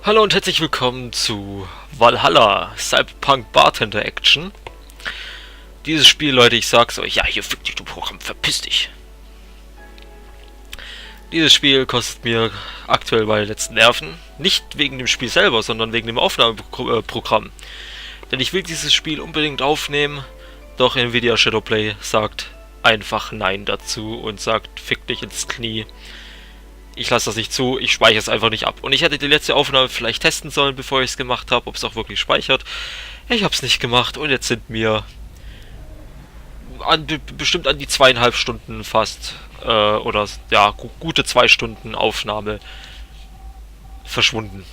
Hallo und herzlich willkommen zu Vallhalla, Cyberpunk Bartender Action. Dieses Spiel, Leute, ich sag's euch, ja, hier fick dich, du Programm, verpiss dich. Dieses Spiel kostet mir aktuell meine letzten Nerven. Nicht wegen dem Spiel selber, sondern wegen dem Aufnahmeprogramm. Denn ich will dieses Spiel unbedingt aufnehmen, doch Nvidia Shadowplay sagt einfach Nein dazu und sagt, fick dich ins Knie. Ich lasse das nicht zu, ich speichere es einfach nicht ab. Und ich hätte die letzte Aufnahme vielleicht testen sollen, bevor ich es gemacht habe, ob es auch wirklich speichert. Ich habe es nicht gemacht und jetzt sind mir bestimmt an die 2,5 Stunden fast, oder ja, gute 2 Stunden Aufnahme verschwunden.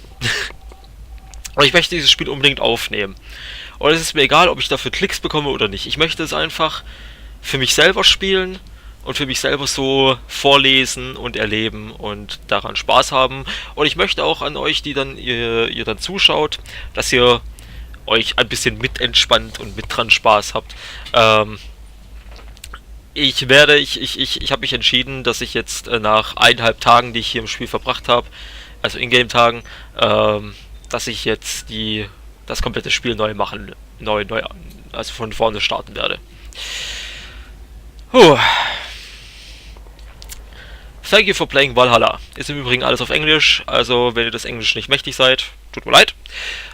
Aber ich möchte dieses Spiel unbedingt aufnehmen. Und es ist mir egal, ob ich dafür Klicks bekomme oder nicht. Ich möchte es einfach für mich selber spielen und für mich selber so vorlesen und erleben und daran Spaß haben. Und ich möchte auch an euch, die dann ihr dann zuschaut, dass ihr euch ein bisschen mit entspannt und mit dran Spaß habt. Ich habe mich entschieden, dass ich jetzt nach 1,5 Tagen, die ich hier im Spiel verbracht habe, also Ingame-Tagen, dass ich jetzt das komplette Spiel neu, also von vorne starten werde. Puh. Thank you for playing Vallhalla. Ist im Übrigen alles auf Englisch, also wenn ihr das Englisch nicht mächtig seid, tut mir leid.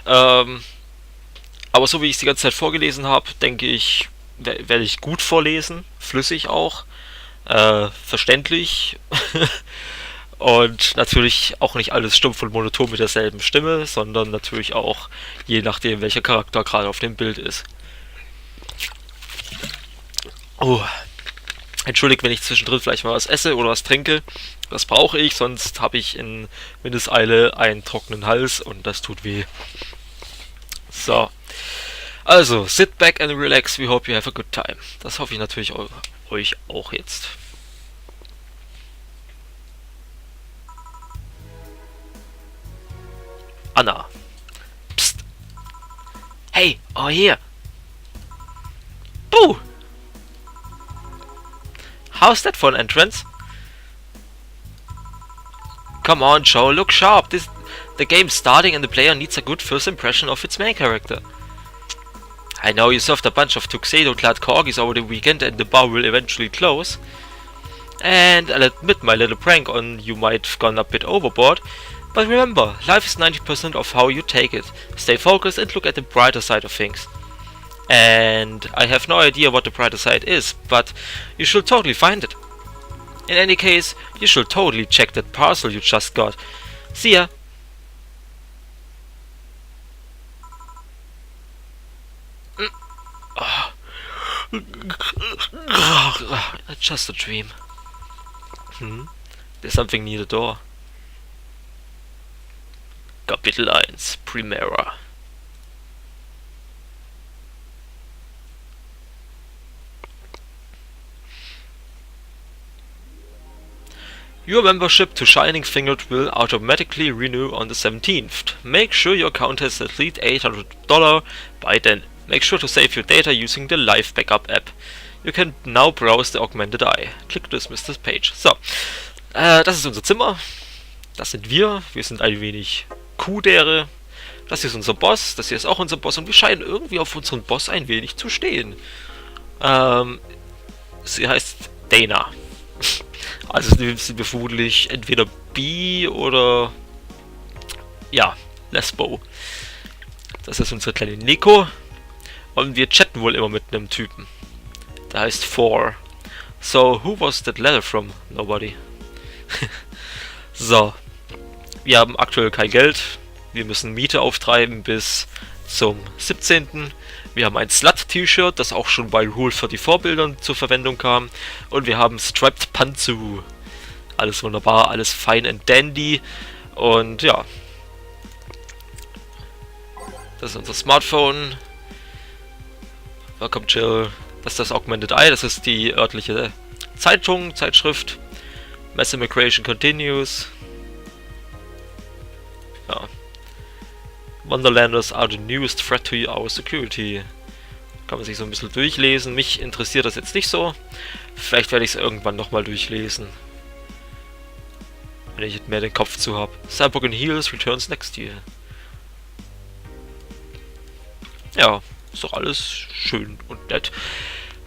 Aber so wie ich es die ganze Zeit vorgelesen habe, denke ich, werde ich gut vorlesen, flüssig auch, verständlich und natürlich auch nicht alles stumpf und monoton mit derselben Stimme, sondern natürlich auch je nachdem, welcher Charakter gerade auf dem Bild ist. Oh. Entschuldigt, wenn ich zwischendrin vielleicht mal was esse oder was trinke. Das brauche ich, sonst habe ich in Windeseile einen trockenen Hals und das tut weh. So. Also, sit back and relax. We hope you have a good time. Das hoffe ich natürlich euch auch jetzt. Anna. Psst. Hey, oh here. Boo! How's that for an entrance? Come on, Joe, look sharp. The game's starting and the player needs a good first impression of its main character. I know you served a bunch of tuxedo-clad corgis over the weekend and the bar will eventually close. And I'll admit my little prank on you might have gone a bit overboard. But remember, life is 90% of how you take it. Stay focused and look at the brighter side of things. And I have no idea what the brighter side is, but you should totally find it. In any case, you should totally check that parcel you just got. See ya! Just a dream. There's something near the door. Kapitel 1, Primera. Your membership to Shining Fingered will automatically renew on the 17th. Make sure your account has at least $800 by then. Make sure to save your data using the Live Backup app. You can now browse the Augmented Eye. Click to dismiss this page. So, das ist unser Zimmer. Das sind wir. Wir sind ein wenig Kudere. Das hier ist unser Boss. Das hier ist auch unser Boss. Und wir scheinen irgendwie auf unseren Boss ein wenig zu stehen. Sie heißt Dana. Also sind wir vermutlich entweder bi oder ja, Lesbo. Das ist unsere kleine Nico. Und wir chatten wohl immer mit einem Typen. Der heißt Four. So, who was that letter from? Nobody. So. Wir haben aktuell kein Geld. Wir müssen Miete auftreiben bis zum 17. Wir haben ein Slut-T-Shirt, das auch schon bei Rule 44 Bildern zur Verwendung kam. Und wir haben Striped Pantsu. Alles wunderbar, alles fine and dandy. Und ja. Das ist unser Smartphone. Welcome Jill. Das ist das Augmented Eye, das ist die örtliche Zeitschrift. Mass Immigration Continues. Ja. Wonderlanders are the newest threat to our security. Kann man sich so ein bisschen durchlesen. Mich interessiert das jetzt nicht so. Vielleicht werde ich es irgendwann nochmal durchlesen. wenn ich mehr den Kopf zu habe. Cyberpunk Heels returns next year. Ja, ist doch alles schön und nett.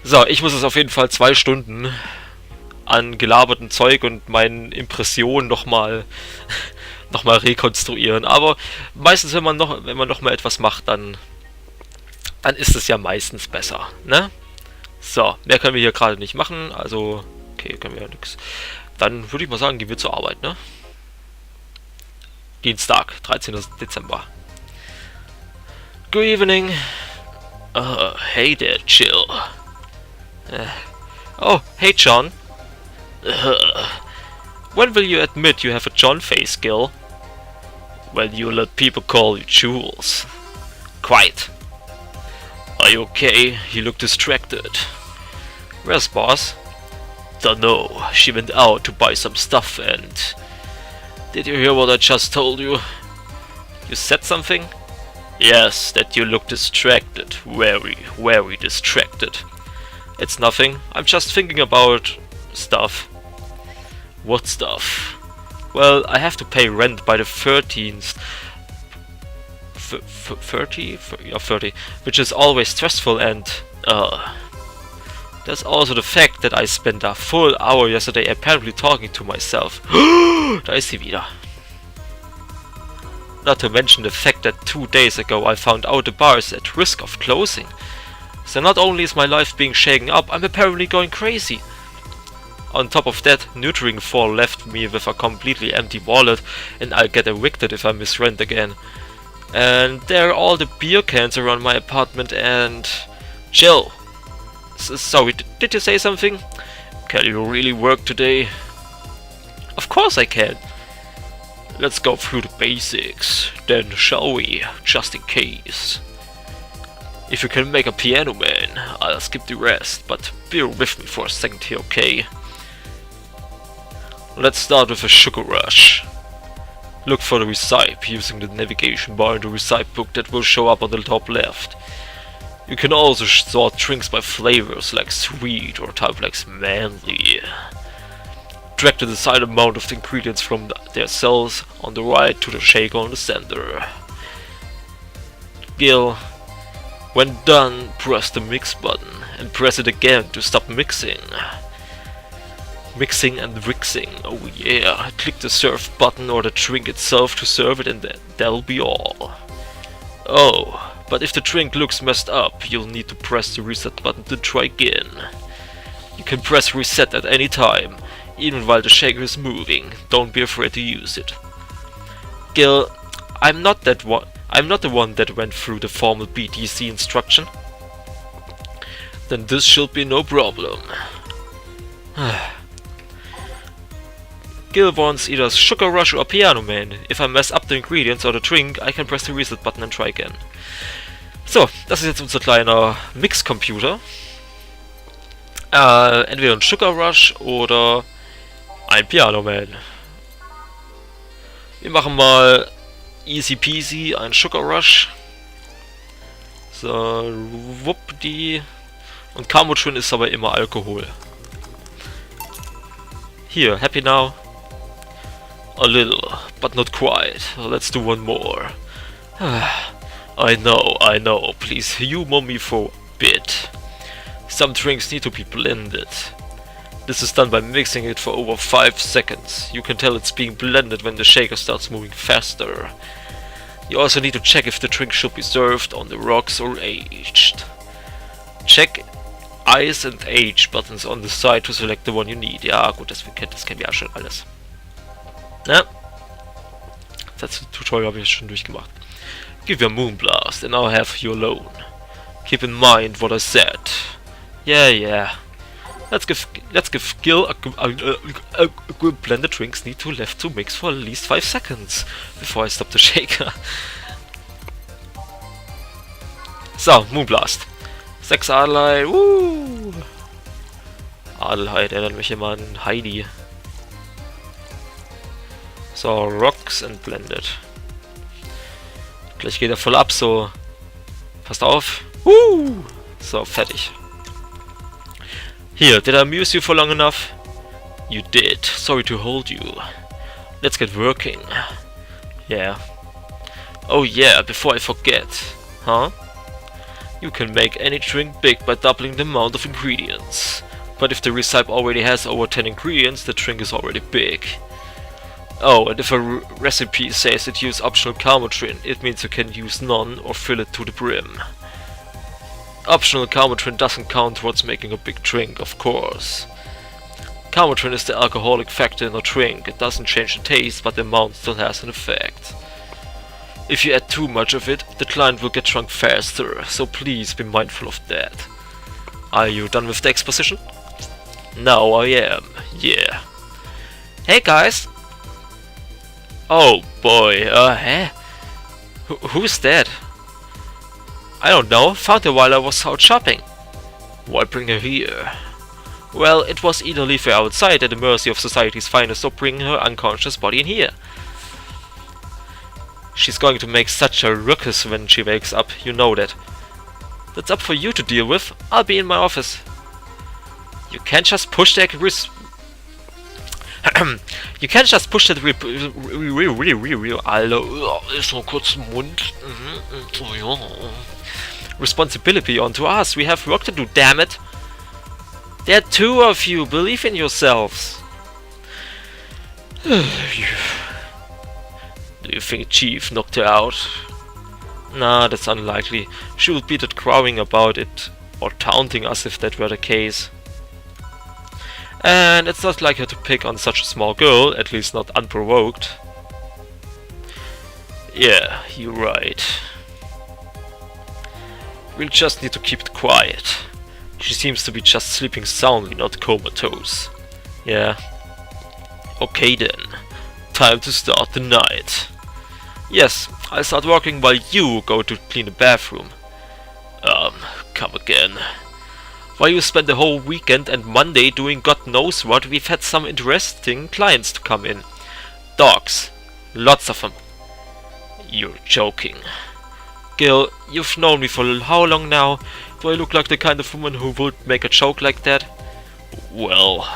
So, ich muss es auf jeden Fall 2 Stunden an gelaberten Zeug und meinen Impressionen nochmal rekonstruieren. Aber meistens, wenn man noch mal etwas macht, dann ist es ja meistens besser, ne? So, mehr können wir hier gerade nicht machen, also, okay, können wir ja nichts. Dann würde ich mal sagen, gehen wir zur Arbeit, ne? Dienstag, 13. Dezember. Good evening. Hey there, Jill. Oh, hey, John. When will you admit you have a John face, Gil? When you let people call you Jules. Quite. Are you okay? You look distracted. Where's boss? Dunno. She went out to buy some stuff and... Did you hear what I just told you? You said something? Yes, that you look distracted. Very distracted. It's nothing. I'm just thinking about... stuff. What stuff? Well, I have to pay rent by the 13th. 30? Yeah, 30. Which is always stressful and... There's also the fact that I spent a full hour yesterday apparently talking to myself. Da ist sie wieder. Not to mention the fact that 2 days ago I found out the bar is at risk of closing. So not only is my life being shaken up, I'm apparently going crazy. On top of that, Neutering 4 left me with a completely empty wallet and I'll get evicted if I miss rent again. And there are all the beer cans around my apartment and... Jill! Sorry, did you say something? Can you really work today? Of course I can. Let's go through the basics, then shall we, just in case. If you can make a piano man, I'll skip the rest, but bear with me for a second here, okay? Let's start with a sugar rush. Look for the recipe using the navigation bar in the recipe book that will show up on the top left. You can also sort drinks by flavors like sweet or type like manly. Drag the desired amount of the ingredients from their cells on the right to the shaker on the center. Gil, when done, press the mix button and press it again to stop mixing. Mixing and mixing, oh yeah. Click the serve button or the drink itself to serve it and that'll be all. Oh. But if the drink looks messed up, you'll need to press the reset button to try again. You can press reset at any time, even while the shaker is moving. Don't be afraid to use it. Gil, I'm not the one that went through the formal BTC instruction. Then this should be no problem. Gil wants either Sugar Rush or Piano Man. If I mess up the ingredients or the drink, I can press the reset button and try again. So, das ist jetzt unser kleiner Mix-Computer. Entweder ein Sugar Rush oder ein Piano Man. Wir machen mal easy peasy ein Sugar Rush. So, wuppdi. Und Kamutschun ist aber immer Alkohol. Hier, happy now? A little, but not quite. Let's do one more. I know, please humor me for a bit. Some drinks need to be blended. This is done by mixing it for over 5 seconds. You can tell it's being blended when the shaker starts moving faster. You also need to check if the drink should be served on the rocks or aged. Check Ice and Age buttons on the side to select the one you need. Ja gut, das kennen wir ja schon alles. Ja. Das Tutorial habe ich schon durchgemacht. Give your Moonblast and I'll have you alone. Keep in mind what I said. Yeah. Let's give Gil a good blended drinks need to left to mix for at least 5 seconds before I stop the shaker. So, Moonblast. 6 Adelheid. Adelheid erinnert mich immer an Heidi. So, Rocks and Blended. Gleich geht er voll ab, so. Passt auf. So, fertig. Here, did I amuse you for long enough? You did. Sorry to hold you. Let's get working. Yeah. Oh yeah, before I forget. Huh? You can make any drink big by doubling the amount of ingredients. But if the recipe already has over 10 ingredients, the drink is already big. Oh, and if a recipe says it uses optional carmotrin, it means you can use none or fill it to the brim. Optional carmotrin doesn't count towards making a big drink, of course. Carmotrin is the alcoholic factor in a drink. It doesn't change the taste, but the amount still has an effect. If you add too much of it, the client will get drunk faster, so please be mindful of that. Are you done with the exposition? Now I am, yeah. Hey guys! Oh boy, huh? Who's that? I don't know, found her while I was out shopping. Why bring her here? Well, it was either leave her outside at the mercy of society's finest or bring her unconscious body in here. She's going to make such a ruckus when she wakes up, you know that. That's up for you to deal with. I'll be in my office. You can't just push that You can't just push that responsibility onto us. We have work to do, damn it. There are two of you. Believe in yourselves. Do you think Chief knocked her out? Nah, that's unlikely. She would be that crowing about it or taunting us if that were the case. And it's not like her to pick on such a small girl, at least not unprovoked. Yeah, you're right. We'll just need to keep it quiet. She seems to be just sleeping soundly, not comatose. Yeah. Okay then. Time to start the night. Yes, I'll start working while you go to clean the bathroom. Come again. While you spend the whole weekend and Monday doing God knows what, we've had some interesting clients to come in. Dogs. Lots of them. You're joking. Gil, you've known me for how long now? Do I look like the kind of woman who would make a joke like that? Well...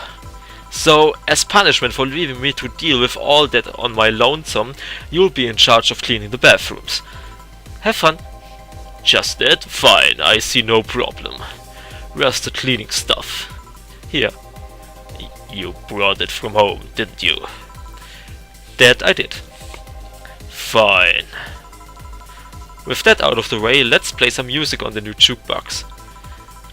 So, as punishment for leaving me to deal with all that on my lonesome, you'll be in charge of cleaning the bathrooms. Have fun. Just that? Fine, I see no problem. Where's the cleaning stuff? Here. You brought it from home, didn't you? That I did. Fine. With that out of the way, let's play some music on the new jukebox.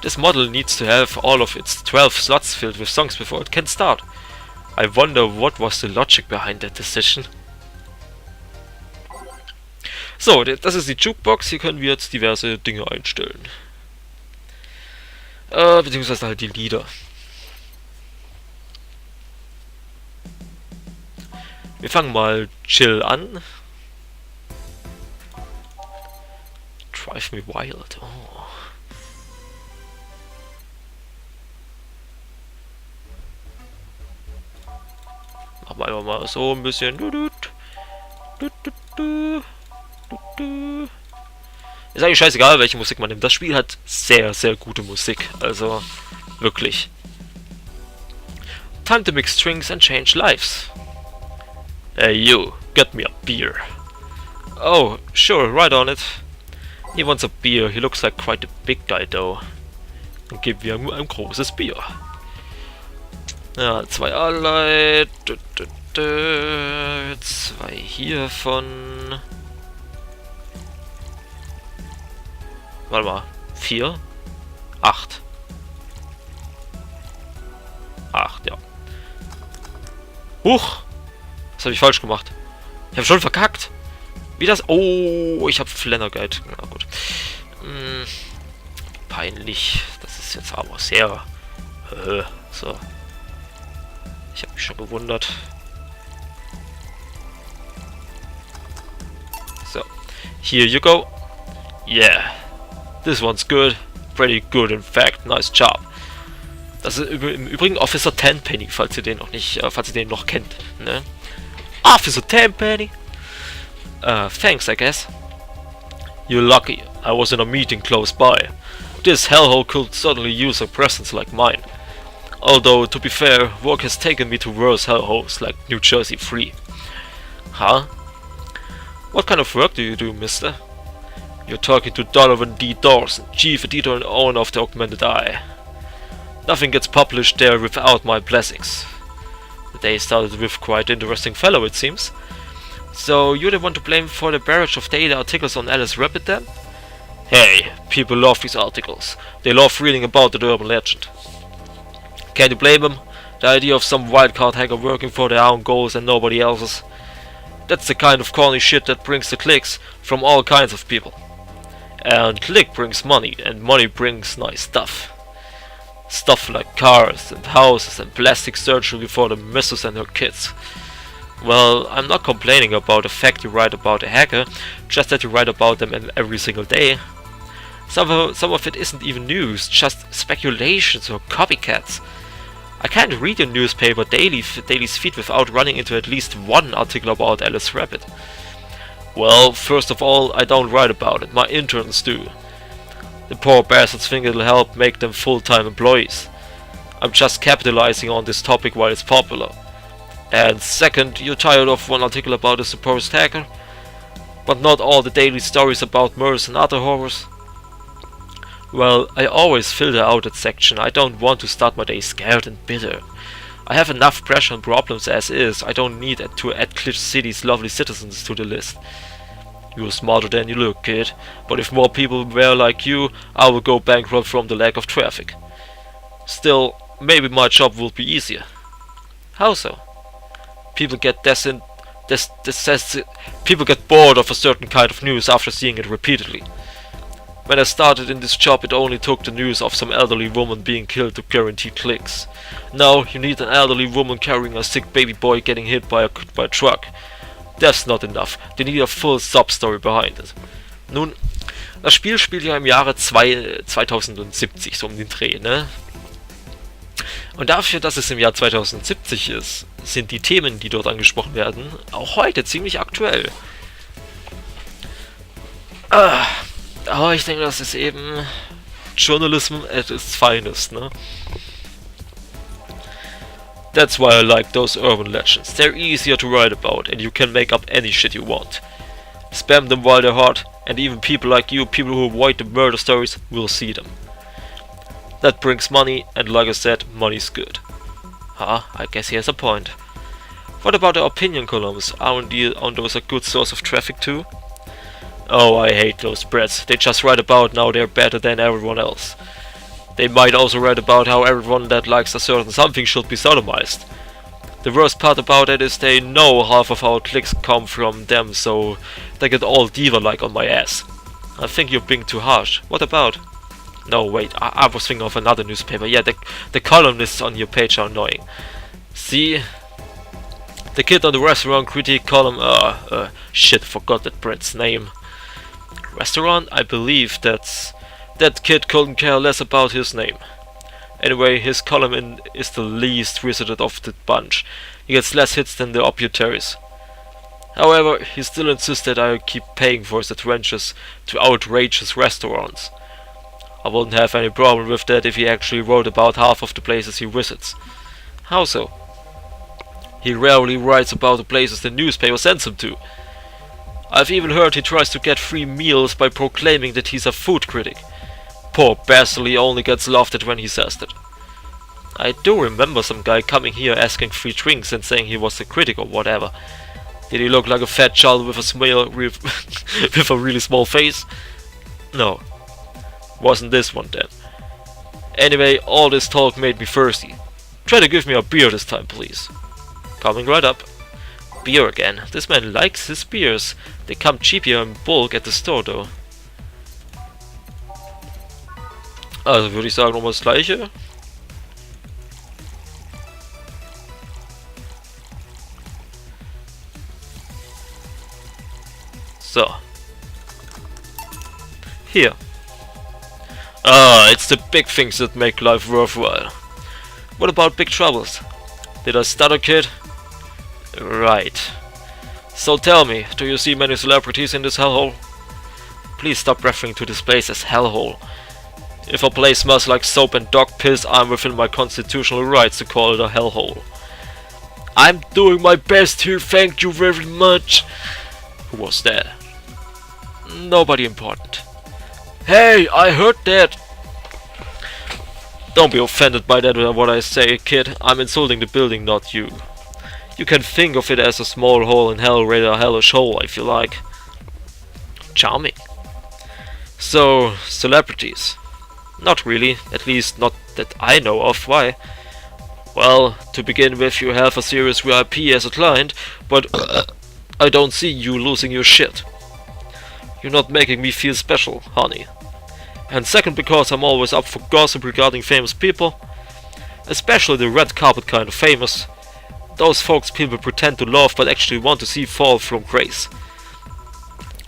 This model needs to have all of its 12 slots filled with songs before it can start. I wonder what was the logic behind that decision. So, das ist die Jukebox, hier können wir jetzt diverse Dinge einstellen. Beziehungsweise halt die Lieder. Wir fangen mal Jill an. Drive Me Wild. Oh. Machen wir einfach mal so ein bisschen. Ist eigentlich scheißegal, welche Musik man nimmt. Das Spiel hat sehr, sehr gute Musik. Also, wirklich. Time to mix drinks and change lives. Hey you, get me a beer. Oh, sure, right on it. He wants a beer. He looks like quite a big guy though. Dann geben wir ihm ein großes Bier. Ja, 2 Alleit. 2 hiervon. Warte mal. 4? 8. 8, ja. Huch! Was habe ich falsch gemacht? Ich habe schon verkackt. Wie das? Oh, ich habe Flannerguide. Na gut. Peinlich. Das ist jetzt aber sehr... so. Ich habe mich schon gewundert. So. Here you go. Yeah. This one's good. Pretty good, in fact. Nice job. Das ist im Übrigen Officer Tenpenny, falls ihr den noch nicht, falls ihr den noch kennt. Ne? Officer Tenpenny. Thanks, I guess. You're lucky. I was in a meeting close by. This hellhole could certainly use a presence like mine. Although, to be fair, work has taken me to worse hellholes like New Jersey 3. Huh? What kind of work do you do, mister? You're talking to Donovan D. Dawson, chief editor and owner of the Augmented Eye. Nothing gets published there without my blessings. The day started with quite interesting fellow, it seems. So you're the one to blame for the barrage of daily articles on Alice Rabbit then? Hey, people love these articles. They love reading about the urban legend. Can you blame them? The idea of some wildcard hacker working for their own goals and nobody else's. That's the kind of corny shit that brings the clicks from all kinds of people. And click brings money, and money brings nice stuff. Stuff like cars and houses and plastic surgery for the missus and her kids. Well, I'm not complaining about the fact you write about a hacker, just that you write about them every single day. Some of it isn't even news, just speculations or copycats. I can't read your newspaper daily's feed without running into at least one article about Alice Rabbit. Well, first of all, I don't write about it, my interns do. The poor bastards think it'll help make them full-time employees. I'm just capitalizing on this topic while it's popular. And second, you're tired of one article about a supposed hacker? But not all the daily stories about murders and other horrors? Well, I always filter out that section. I don't want to start my day scared and bitter. I have enough pressure and problems as is. I don't need to add Glitch City's lovely citizens to the list. You're smarter than you look, kid. But if more people were like you, I would go bankrupt from the lack of traffic. Still, maybe my job will be easier. How so? People get people get bored of a certain kind of news after seeing it repeatedly. When I started in this job, it only took the news of some elderly woman being killed to guarantee clicks. Now you need an elderly woman carrying a sick baby boy getting hit by a truck. That's not enough. They need a full sub-story behind it. Nun, das Spiel spielt ja im Jahre 2070, so um den Dreh, ne? Und dafür, dass es im Jahr 2070 ist, sind die Themen, die dort angesprochen werden, auch heute ziemlich aktuell. Aber ich denke, das ist eben Journalism at its finest, ne? That's why I like those urban legends. They're easier to write about, and you can make up any shit you want. Spam them while they're hot, and even people like you, people who avoid the murder stories, will see them. That brings money, and like I said, money's good. I guess he has a point. What about the opinion columns? Aren't those a good source of traffic too? Oh, I hate those brats. They just write about now they're better than everyone else. They might also write about how everyone that likes a certain something should be sodomized. The worst part about it is they know half of our clicks come from them, so they get all diva-like on my ass. I think you're being too harsh. What about? No, wait, I was thinking of another newspaper. Yeah, the columnists on your page are annoying. See? The kid on the restaurant critique column, shit, forgot that brand's name. Restaurant? I believe that kid couldn't care less about his name. Anyway, his column is the least visited of the bunch. He gets less hits than the obituaries. However, he still insists that I keep paying for his adventures to outrageous restaurants. I wouldn't have any problem with that if he actually wrote about half of the places he visits. How so? He rarely writes about the places the newspaper sends him to. I've even heard he tries to get free meals by proclaiming that he's a food critic. Poor bastard, he only gets laughed at when he says that. I do remember some guy coming here asking free drinks and saying he was a critic or whatever. Did he look like a fat child with a smile with a really small face? No. Wasn't this one then. Anyway, all this talk made me thirsty. Try to give me a beer this time, please. Coming right up. Beer again. This man likes his beers. They come cheap here in bulk at the store though. Also würde ich sagen nochmal das gleiche. So. Here. It's the big things that make life worthwhile. What about big troubles? Did I stutter, kid? Right. So tell me, do you see many celebrities in this hellhole? Please stop referring to this place as hellhole. If a place smells like soap and dog piss, I'm within my constitutional rights to call it a hellhole. I'm doing my best here, thank you very much. Who was that? Nobody important. Hey, I heard that. Don't be offended by that what I say, kid. I'm insulting the building, not you. You can think of it as a small hole in hell, rather a hellish hole, if you like. Charming. So, celebrities. Not really, at least not that I know of. Why? Well, to begin with, you have a serious VIP as a client, but I don't see you losing your shit. You're not making me feel special, honey. And second, because I'm always up for gossip regarding famous people. Especially the red carpet kind of famous. Those folks people pretend to love but actually want to see fall from grace.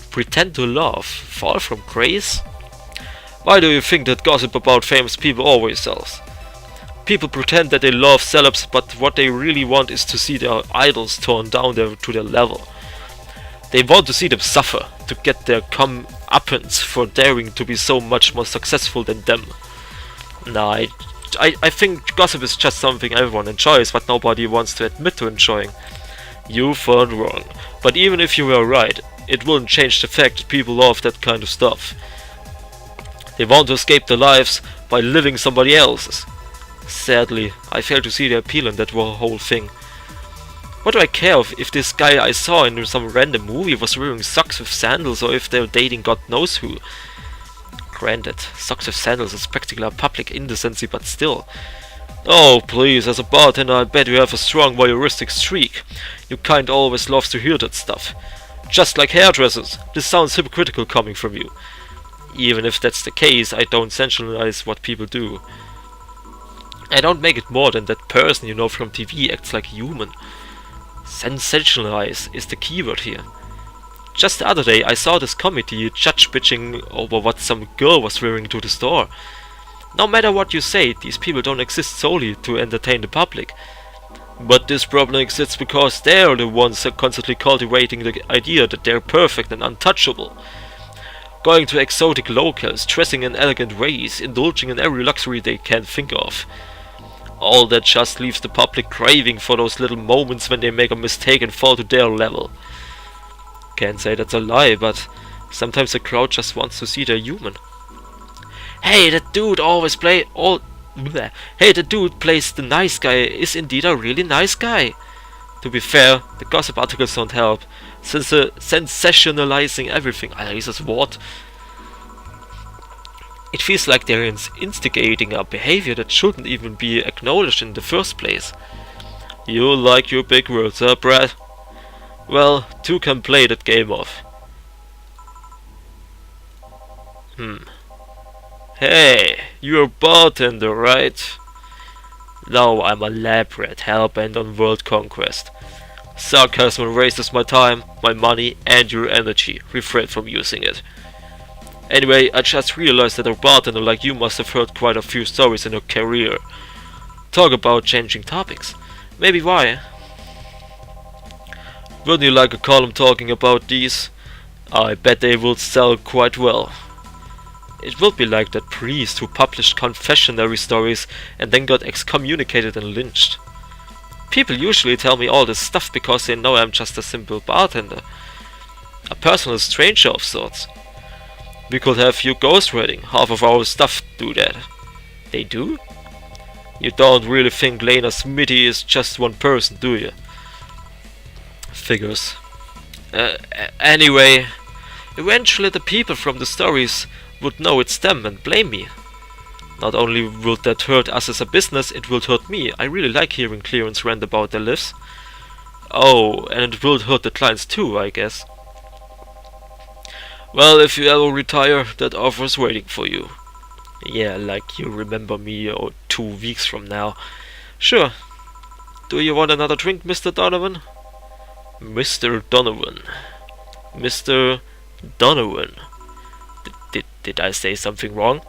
Pretend to love? Fall from grace? Why do you think that gossip about famous people always sells? People pretend that they love celebs, but what they really want is to see their idols torn down to their level. They want to see them suffer, to get their comeuppance for daring to be so much more successful than them. Nah, I think gossip is just something everyone enjoys, but nobody wants to admit to enjoying. You thought wrong. But even if you were right, it wouldn't change the fact that people love that kind of stuff. They want to escape their lives by living somebody else's. Sadly, I fail to see the appeal in that whole thing. What do I care if this guy I saw in some random movie was wearing socks with sandals or if they're dating God knows who? Granted, socks with sandals is practically a public indecency, but still. Oh please, as a bartender I bet you have a strong voyeuristic streak. You kind always loves to hear that stuff. Just like hairdressers. This sounds hypocritical coming from you. Even if that's the case, I don't sensationalize what people do. I don't make it more than that person you know from TV acts like a human. Sensationalize is the keyword here. Just the other day I saw this committee judge bitching over what some girl was wearing to the store. No matter what you say, these people don't exist solely to entertain the public. But this problem exists because they're the ones constantly cultivating the idea that they're perfect and untouchable. Going to exotic locales, dressing in elegant ways, indulging in every luxury they can think of. All that just leaves the public craving for those little moments when they make a mistake and fall to their level. Can't say that's a lie, but sometimes the crowd just wants to see they're human. Hey, that dude Hey, the dude plays the nice guy is indeed a really nice guy. To be fair, the gossip articles don't help, since sensationalizing everything. Jesus, what? It feels like they're instigating a behavior that shouldn't even be acknowledged in the first place. You like your big words, huh, Brad? Well, two can play that game off. Hey, you're a bartender, right? No, I'm a lab rat hellbent on world conquest. Sarcasm wastes my time, my money, and your energy. Refrain from using it. Anyway, I just realized that a bartender like you must have heard quite a few stories in your career. Talk about changing topics. Maybe why? Wouldn't you like a column talking about these? I bet they would sell quite well. It would be like that priest who published confessionary stories and then got excommunicated and lynched. People usually tell me all this stuff because they know I'm just a simple bartender. A personal stranger of sorts. We could have you ghostwriting, half of our stuff do that. They do? You don't really think Lena Smitty is just one person, do you? Figures. Anyway, eventually the people from the stories would know it's them and blame me. Not only would that hurt us as a business, it would hurt me. I really like hearing clients rant about their lives. Oh, and it will hurt the clients too, I guess. Well, if you ever retire, that offer's waiting for you. Yeah, like you remember me 2 weeks from now. Sure. Do you want another drink, Mr. Donovan? Mr. Donovan. Mr. Donovan. Did I say something wrong?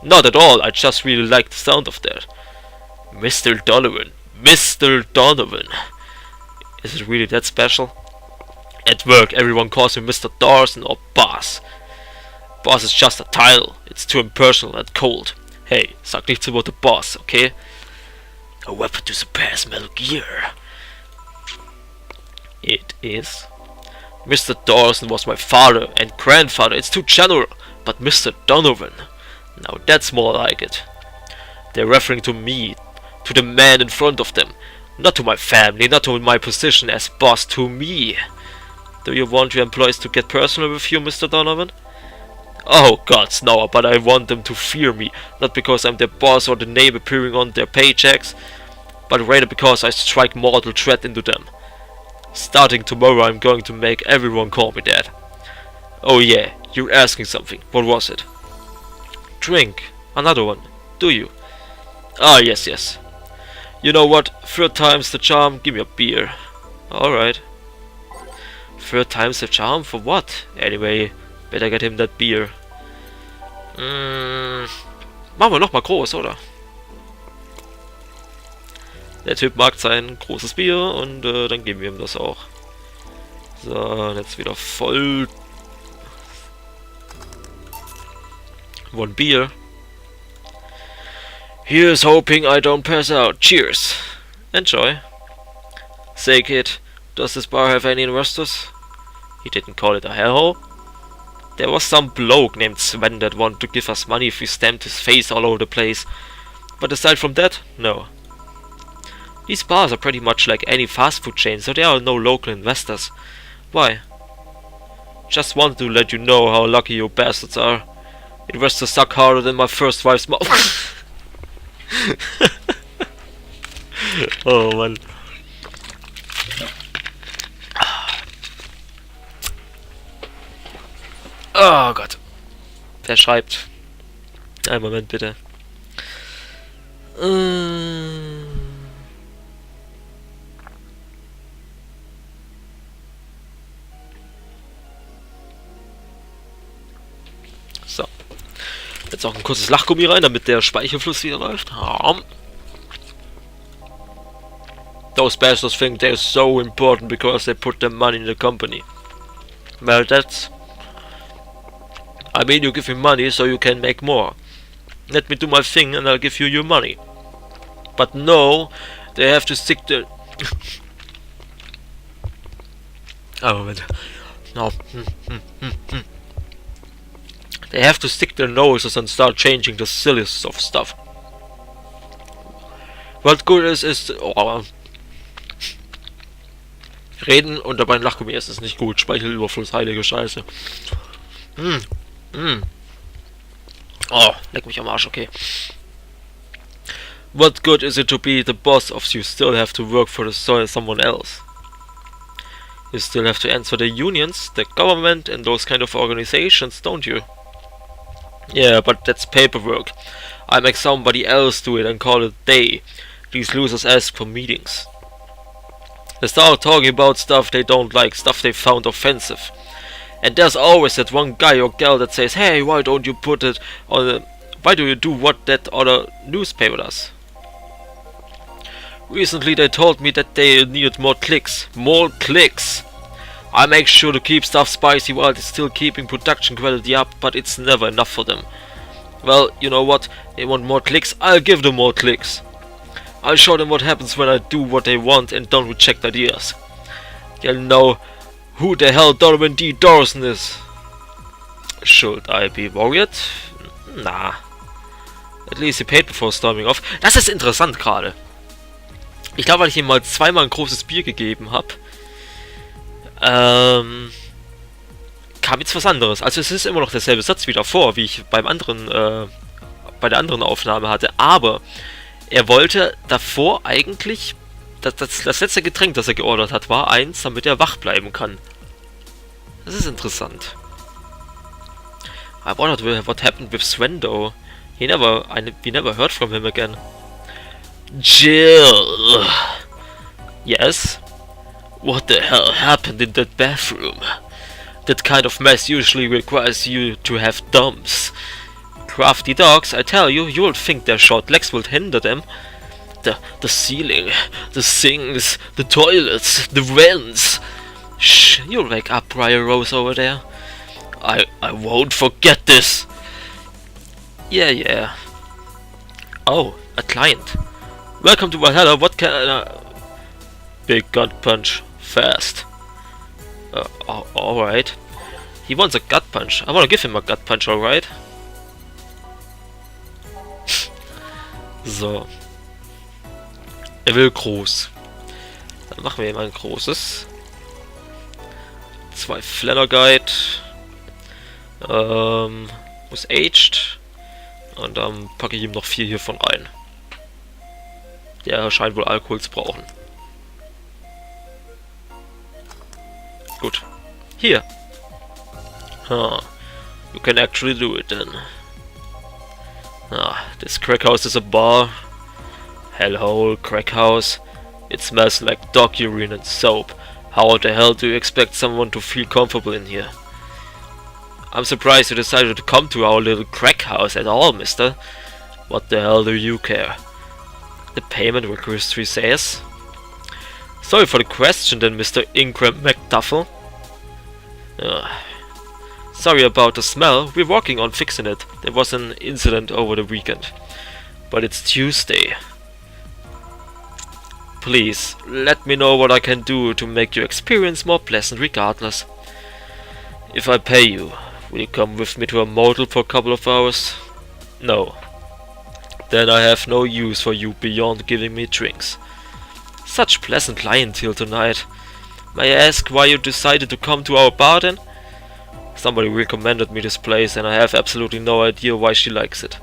Not at all, I just really like the sound of that. Mr. Donovan. Mr. Donovan. Is it really that special? At work, everyone calls me Mr. Dawson or Boss. Boss is just a title. It's too impersonal and cold. Hey, sag nichts über the Boss, okay? A weapon to surpass Metal Gear. It is. Mr. Dawson was my father and grandfather. It's too general. But Mr. Donovan, now that's more like it. They're referring to me, to the man in front of them. Not to my family, not to my position as boss, to me. Do you want your employees to get personal with you, Mr. Donovan? Oh gods, no, but I want them to fear me, not because I'm their boss or the name appearing on their paychecks, but rather because I strike mortal threat into them. Starting tomorrow I'm going to make everyone call me that. Oh yeah, you're asking something. What was it? Drink. Another one. Do you? Ah, yes, yes. You know what? Third time's the charm. Give me a beer. Alright. Third time's the charm? For what? Anyway, better get him that beer. Machen wir nochmal groß, oder? Der Typ mag sein großes Bier und dann geben wir ihm das auch. So, jetzt wieder voll. One beer. Here's hoping I don't pass out. Cheers. Enjoy. Say kid, does this bar have any investors? He didn't call it a hellhole. There was some bloke named Sven that wanted to give us money if we stamped his face all over the place. But aside from that, no. These bars are pretty much like any fast food chain, so there are no local investors. Why? Just wanted to let you know how lucky you bastards are. Investors suck harder than my first wife's mouth. Oh Mann. Oh Gott. Wer schreibt? Einen Moment bitte. So. Jetzt auch ein kurzes Lachgummi rein, damit der Speichelfluss wieder läuft. Those bastards think they're so important because they put their money in the company. Well, that's... I mean, you give me money so you can make more. Let me do my thing and I'll give you your money. But no, they have to stick to... Oh, Moment. No. They have to stick their noses and start changing the silliest of stuff. What good is... Oh. Reden und dabei ein Lachgummi essen ist nicht gut. Speichelüberfluss, heilige Scheiße. Oh, leck mich am Arsch, okay. What good is it to be the boss if you still have to work for someone else? You still have to answer the unions, the government and those kind of organizations, don't you? Yeah, but that's paperwork. I make somebody else do it and call it they. These losers ask for meetings. They start talking about stuff they don't like, stuff they found offensive. And there's always that one guy or girl that says, hey, why don't you put it on the... Why do you do what that other newspaper does? Recently they told me that they needed more clicks. More clicks! I make sure to keep stuff spicy while it's still keeping production quality up, but it's never enough for them. Well, you know what? They want more clicks, I'll give them more clicks. I'll show them what happens when I do what they want and don't reject ideas. They'll know who the hell Donovan D. Dawson is. Should I be worried? Nah. At least he paid before storming off. Das ist interessant gerade. Ich glaube, weil ich ihm mal zweimal ein großes Bier gegeben habe, kam jetzt was anderes. Also es ist immer noch derselbe Satz wie davor, wie ich beim anderen, bei der anderen Aufnahme hatte. Aber er wollte davor eigentlich, das letzte Getränk, das er geordert hat, war eins, damit er wach bleiben kann. Das ist interessant. I wondered what happened with Sven though. We never heard from him again. Jill! Yes? What the hell happened in that bathroom? That kind of mess usually requires you to have dumps. Crafty dogs, I tell you, you'll think their short legs will hinder them. The ceiling, the sinks, the toilets, the vents. Shh, you'll wake up, Briar Rose over there. I won't forget this. Yeah. Oh, a client. Welcome to Vallhalla, what can... Big gun punch. Fast. Alright. He wants a gut punch. I wanna give him a gut punch, alright? So. Er will groß. Dann machen wir ihm ein großes. 2 Flanner Guide. Muss aged. Und dann packe ich ihm noch 4 hiervon rein. Der scheint wohl Alkohol zu brauchen. Gut. Hier. Huh. You can actually do it then. Ah, this crack house is a bar. Hellhole, crack house. It smells like dog urine and soap. How the hell do you expect someone to feel comfortable in here? I'm surprised you decided to come to our little crack house at all, mister. What the hell do you care? The payment registry says. Sorry for the question then, Mr. Ingram McDuffel. Sorry about the smell, we're working on fixing it. There was an incident over the weekend. But it's Tuesday. Please, let me know what I can do to make your experience more pleasant regardless. If I pay you, will you come with me to a motel for a couple of hours? No. Then I have no use for you beyond giving me drinks. Such pleasant clientele tonight. May I ask why you decided to come to our bar then? Somebody recommended me this place and I have absolutely no idea why she likes it.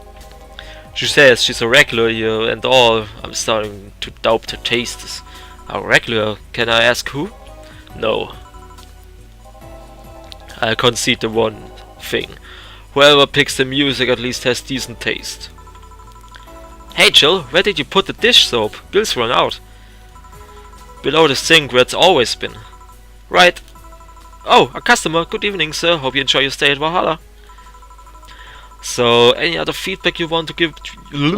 She says she's a regular here and all. I'm starting to doubt her tastes. A regular? Can I ask who? No. I'll concede the one thing. Whoever picks the music at least has decent taste. Hey Jill, where did you put the dish soap? Bill's run out. Below the sink where it's always been. Right. Oh, a customer. Good evening, sir. Hope you enjoy your stay at Vallhalla. So, any other feedback you want to give? You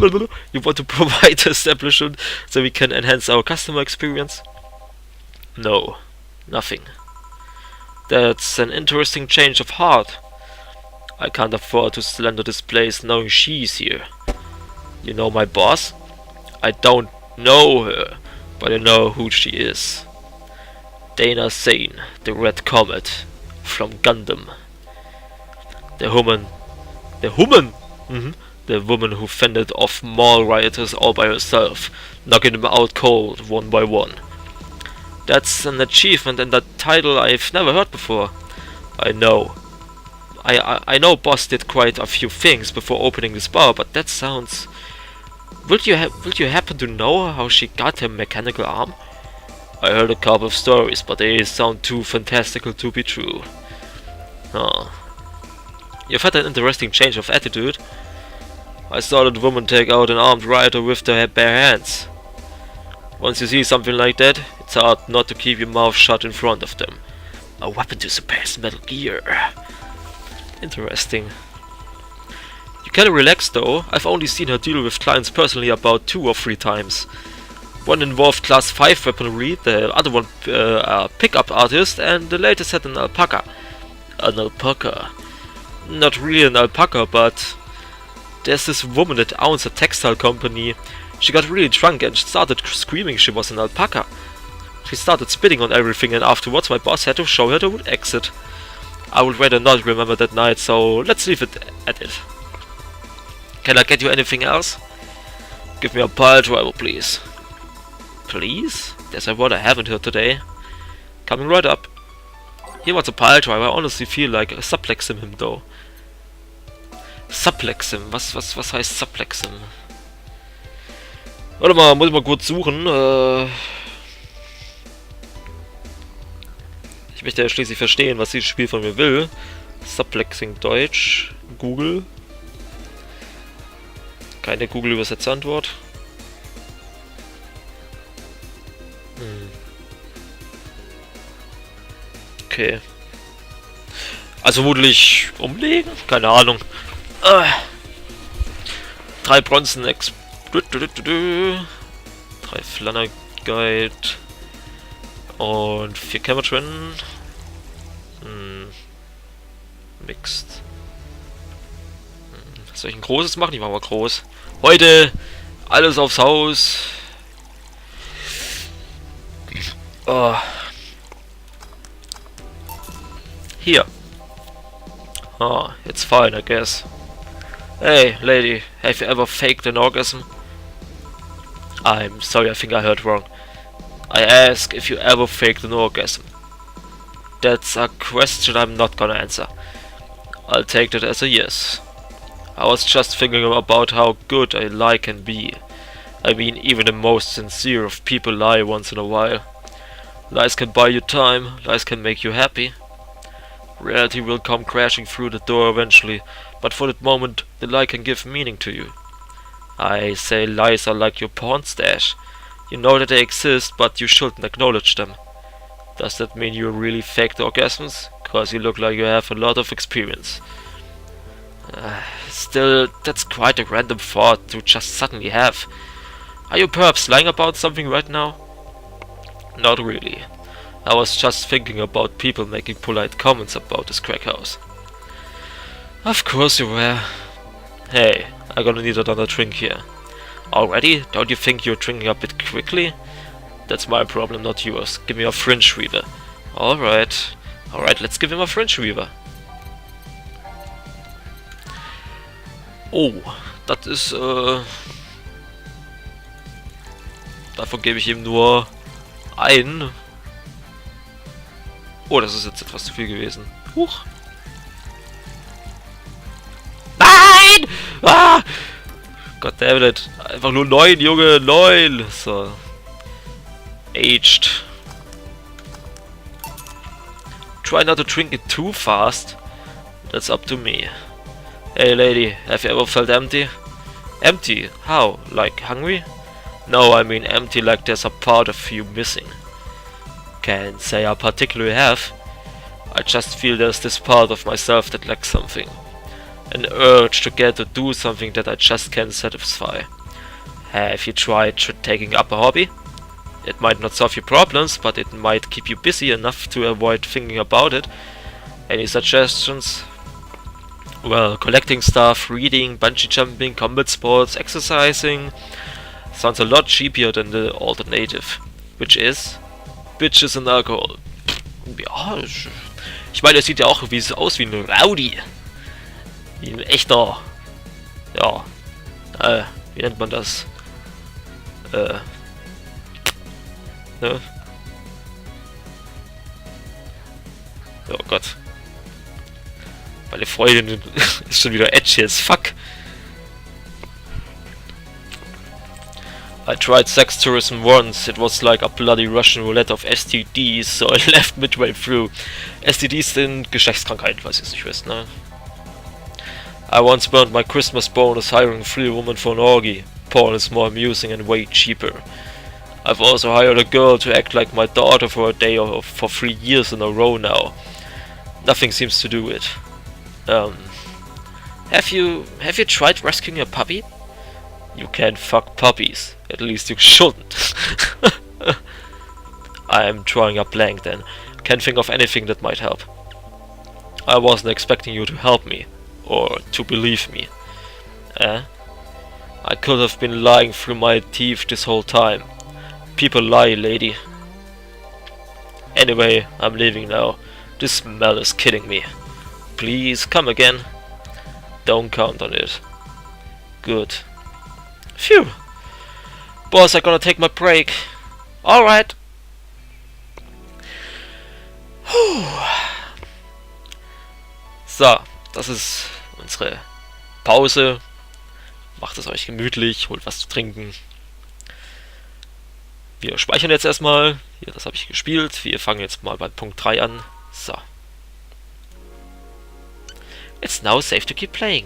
want to provide the establishment so we can enhance our customer experience? No, nothing. That's an interesting change of heart. I can't afford to slander this place knowing she's here. You know my boss? I don't know her, but I know who she is. Dating Sim, the Red Comet from Gundam. The woman who fended off mall rioters all by herself, knocking them out cold one by one. That's an achievement and a title I've never heard before. I know. I know Boss did quite a few things before opening this bar, but that sounds... Would you happen to know how she got her mechanical arm? I heard a couple of stories, but they sound too fantastical to be true. Oh. You've had an interesting change of attitude. I saw that woman take out an armed rioter with their bare hands. Once you see something like that, it's hard not to keep your mouth shut in front of them. A weapon to surpass Metal Gear. Interesting. You can relax though. I've only seen her deal with clients personally about 2 or 3 times. One involved class 5 weaponry, the other one a pickup artist, and the latest had an alpaca. An alpaca. Not really an alpaca, but there's this woman that owns a textile company. She got really drunk and started screaming she was an alpaca. She started spitting on everything and afterwards my boss had to show her the exit. I would rather not remember that night, so let's leave it at it. Can I get you anything else? Give me a pile driver, please. Please? There's a word I haven't heard today. Coming right up. He wants a pile driver. I honestly feel like suplexing him though. Suplexen. Was heißt suplexen? Warte mal, muss ich mal kurz suchen. Ich möchte ja schließlich verstehen, was dieses Spiel von mir will. Suplexing Deutsch. Google. Keine Google-Übersetzerantwort. Okay. Also vermutlich umlegen? Keine Ahnung. 3 Bronzen 3 Flanner Guide und 4 Cameron. Mixed. Soll ich ein großes machen? Ich mache mal groß. Heute alles aufs Haus. Here. Ah, it's fine, I guess. Hey, lady, have you ever faked an orgasm? I'm sorry, I think I heard wrong. I ask if you ever faked an orgasm. That's a question I'm not gonna answer. I'll take that as a yes. I was just thinking about how good a lie can be. I mean, even the most sincere of people lie once in a while. Lies can buy you time, lies can make you happy. Reality will come crashing through the door eventually, but for that moment, the lie can give meaning to you. I say lies are like your porn stash. You know that they exist, but you shouldn't acknowledge them. Does that mean you really faked orgasms? Cause you look like you have a lot of experience. Still, that's quite a random thought to just suddenly have. Are you perhaps lying about something right now? Not really. I was just thinking about people making polite comments about this crack house. Of course you were. Hey, I'm gonna need another drink here. Already? Don't you think you're drinking a bit quickly? That's my problem, not yours. Give me a French weaver. Alright. Alright, let's give him a French weaver. Oh, das ist, davon gebe ich ihm nur einen. Oh, das ist jetzt etwas zu viel gewesen. Huch. Nein! Ah! Goddammit. Einfach nur 9, Junge, 9. So. Aged. Try not to drink it too fast. That's up to me. Hey lady, have you ever felt empty? Empty? How? Like hungry? No, I mean empty like there's a part of you missing. Can't say I particularly have. I just feel there's this part of myself that lacks something. An urge to get to do something that I just can't satisfy. Have you tried taking up a hobby? It might not solve your problems, but it might keep you busy enough to avoid thinking about it. Any suggestions? Well, collecting stuff, reading, bungee jumping, combat sports, exercising. Sounds a lot cheaper than the alternative. Which is? Bitches and Alcohol. Ja, ich meine, es sieht ja auch aus wie ein Rowdy. Wie ein echter, ja, wie nennt man das? Ne? Oh Gott. Meine Freundin ist schon wieder edgy as fuck. I tried sex tourism once, it was like a bloody Russian roulette of STDs, so I left midway through. STDs sind Geschlechtskrankheiten, falls ihr es nicht wisst, ne? I once burned my Christmas bonus hiring a free woman for an orgy. Porn is more amusing and way cheaper. I've also hired a girl to act like my daughter for a day or for 3 years in a row now. Nothing seems to do it. Have you tried rescuing a puppy? You can't fuck puppies. At least you shouldn't. I'm drawing a blank then. Can't think of anything that might help. I wasn't expecting you to help me. Or to believe me. I could have been lying through my teeth this whole time. People lie, lady. Anyway, I'm leaving now. This smell is killing me. Please, come again. Don't count on it. Good. Phew. Boss, I'm gonna take my break. Alright. So, das ist unsere Pause. Macht es euch gemütlich, holt was zu trinken. Wir speichern jetzt erstmal. Hier, das habe ich gespielt. Wir fangen jetzt mal bei Punkt 3 an. So. It's now safe to keep playing.